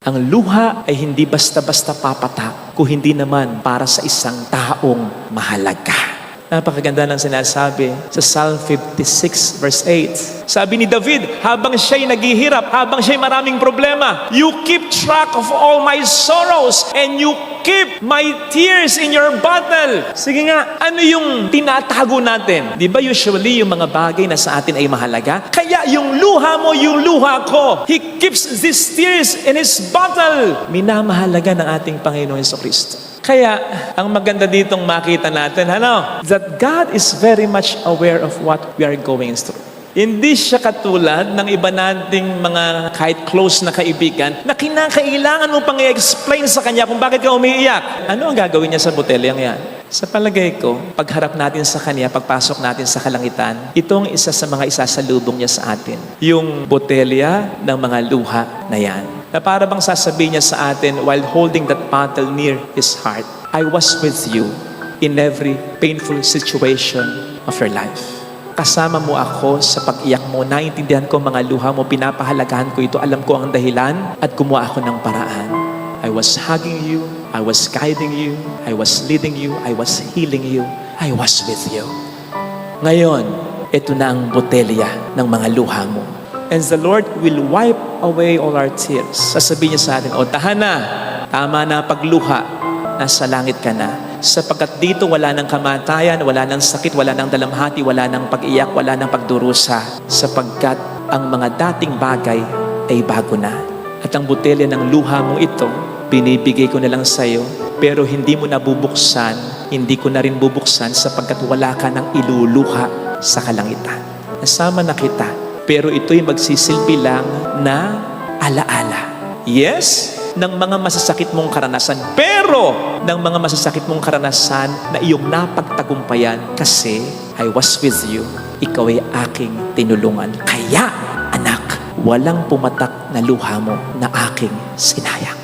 Ang luha ay hindi basta-basta papatak kung hindi naman para sa isang taong mahalaga. Napakaganda ng sinasabi sa Psalm 56 verse 8. Sabi ni David, habang siya'y naghihirap, habang siya'y maraming problema, you keep track of all my sorrows and you keep my tears in your bottle. Sige nga, ano yung tinatago natin? Di ba usually yung mga bagay na sa atin ay mahalaga? Kaya yung luha mo, yung luha ko. He keeps these tears in His bottle. Minamahalaga ng ating Panginoon Jesucristo. Kaya, ang maganda ditong makita natin, that God is very much aware of what we are going through. Hindi siya katulad ng iba nating mga kahit close na kaibigan na kinakailangan mo pang i-explain sa kanya kung bakit ka umiiyak. Ano ang gagawin niya sa botelyang yan? Sa palagay ko, pagharap natin sa kanya, pagpasok natin sa kalangitan, itong isa sa mga isasalubong niya sa atin. Yung botelya ng mga luha na yan. Na para bang sasabihin niya sa atin while holding that bottle near His heart, I was with you in every painful situation of your life. Kasama mo ako sa pag-iyak mo, naiintindihan ko mga luha mo, pinapahalagahan ko ito, alam ko ang dahilan at gumawa ako ng paraan. I was hugging you, I was guiding you, I was leading you, I was healing you, I was with you. Ngayon, ito na ang botelya ng mga luha mo. And the Lord will wipe away all our tears. Sasabihin niya sa atin, tahan na, tama na pagluha, nasa langit ka na. Sapagkat dito wala ng kamatayan, wala ng sakit, wala ng dalamhati, wala ng pag-iyak, wala ng pagdurusa. Sapagkat ang mga dating bagay ay bago na. At ang botelya ng luha mo ito, binibigay ko na lang sa iyo, pero hindi mo na bubuksan, hindi ko na rin bubuksan sapagkat wala ka ng iluluha sa kalangitan. Nasama na kita, pero ito'y magsisilbi lang na alaala. Yes, ng mga masasakit mong karanasan, pero ng mga masasakit mong karanasan na iyong napagtagumpayan kasi I was with you, ikaw ay aking tinulungan. Kaya, anak, walang pumatak na luha mo na aking sinayang.